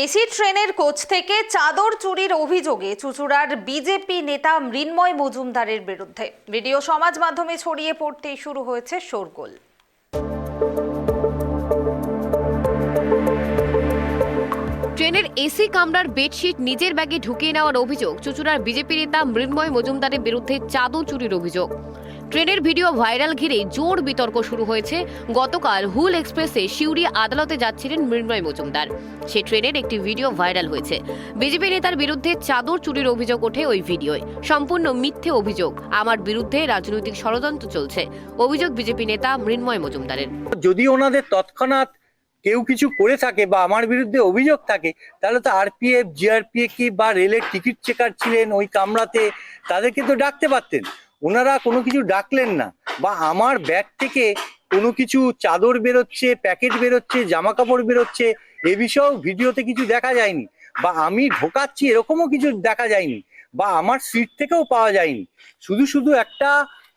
AC ট্রেনের coach থেকে চাদর চুরির অভিযোগে চুঁচুড়ার বিজেপি নেতা মৃন্ময় মজুমদারের বিরুদ্ধে ভিডিও সমাজ মাধ্যমে ছড়িয়ে পড়তেই শুরু হয়েছে শোরগোল। ট্রেনের এসি কামরার বেডশিট নিজের ব্যাগে ঢুকিয়ে নেওয়ার অভিযোগ চুঁচুড়ার বিজেপি নেতা মৃন্ময় মজুমদারের বিরুদ্ধে চাদর চুরির অভিযোগ। ট্রেনের ভিডিও ভাইরাল ঘিরে জোর বিতর্ক শুরু হয়েছে। গতকাল হুল এক্সপ্রেসে সিউড়ি আদালতে যাচ্ছিলেন মৃন্ময় মজুমদার। সেই ট্রেনের একটি ভিডিও ভাইরাল হয়েছে। বিজেপি নেতার বিরুদ্ধে চাদর চুরির অভিযোগ ওঠে ওই ভিডিওয়। সম্পূর্ণ মিথ্যে অভিযোগ, আমার বিরুদ্ধে রাজনৈতিক ষড়যন্ত্র চলছে, অভিযোগ বিজেপি নেতা মৃন্ময় মজুমদারের। যদি ওনাদের তৎক্ষণাৎ কেউ কিছু করে থাকে বা আমার বিরুদ্ধে অভিযোগ থাকে, তাহলে তো আরপিএফ, জিআরপিএফ কি বা রেলের টিকিট চেকার ছিলেন ওই কামরাতে, তাদেরকে তো ডাকতে পারতেন। ওনারা কোনো কিছু ডাকলেন না। বা আমার ব্যাগ থেকে কোনো কিছু চাদর বেরোচ্ছে, প্যাকেট বেরোচ্ছে, জামা কাপড় বেরোচ্ছে, এ বিষয়েও ভিডিওতে কিছু দেখা যায়নি। বা আমি ঢোকাচ্ছি এরকমও কিছু দেখা যায়নি। বা আমার সিট থেকেও পাওয়া যায়নি। শুধু একটা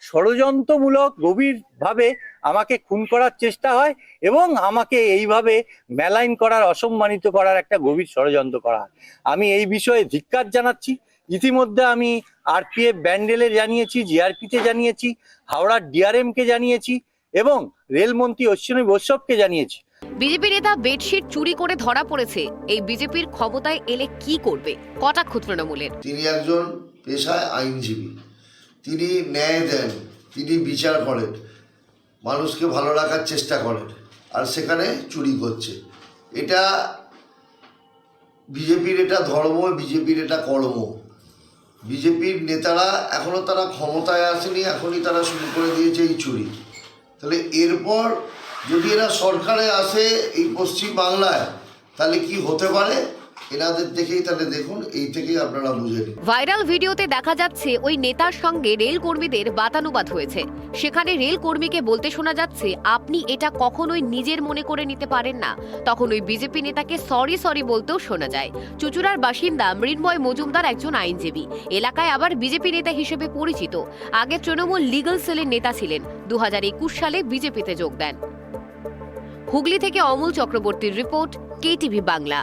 ষড়যন্ত্রমূলক গভীরভাবে আমাকে খুন করার চেষ্টা হয় এবং আমাকে এইভাবে মেলাইন করার, অসম্মানিত করার একটা গভীর ষড়যন্ত্র করা হয়। আমি এই বিষয়ে ধিক্কার জানাচ্ছি। ইতিমধ্যে আমি আরপিএফ ব্যান্ডেলে জানিয়েছি, জিআরপিতে জানিয়েছি, হাওড়ার ডিআরএমকে জানিয়েছি এবং রেলমন্ত্রী অশ্বিনী বৈষ্ণবকে জানিয়েছি। বিজেপি নেতা বেডশিট চুরি করে ধরা পড়েছে। এই বিজেপির ক্ষমতায় এলে কি করবে, কটাক্ষ তৃণমূলের। তিনি একজন পেশায় আইনজীবী, তিনি ন্যায় দেন, তিনি বিচার করেন, মানুষকে ভালো রাখার চেষ্টা করেন, আর সেখানে চুরি করছে। এটা বিজেপির এটা ধর্ম, বিজেপির এটা কর্ম। বিজেপির নেতারা এখনও তারা ক্ষমতায় আসেনি, এখনই তারা শুরু করে দিয়েছে এই চুরি। তাহলে এরপর যদি এরা সরকারে আসে এই পশ্চিম বাংলায়, তাহলে কি হতে পারে এনাদের দেখেই তাহলে দেখুন, এই থেকেই আপনারা বুঝে নিন। ভাইরাল ভিডিওতে দেখা যাচ্ছে ওই নেতার সঙ্গে রেল কর্মীদের বাতানুবাদ হয়েছে। সেখানে রেল কর্মীকে বলতে শোনা যাচ্ছে, আপনি এটা কখনোই নিজের মনে করে নিতে পারেন না। তখন ওই বিজেপি নেতাকে সরি বলতেও শোনা যায়। চুঁচুড়ার বাসিন্দা মৃন্ময় মজুমদার একজন আইনজীবী, এলাকায় আবার বিজেপি নেতা হিসেবে পরিচিত। আগে তৃণমূল লিগ্যাল সেলের নেতা ছিলেন, 2021 সালে বিজেপিতে যোগ দেন। হুগলি থেকে অমল চক্রবর্তীর রিপোর্ট, KTV বাংলা।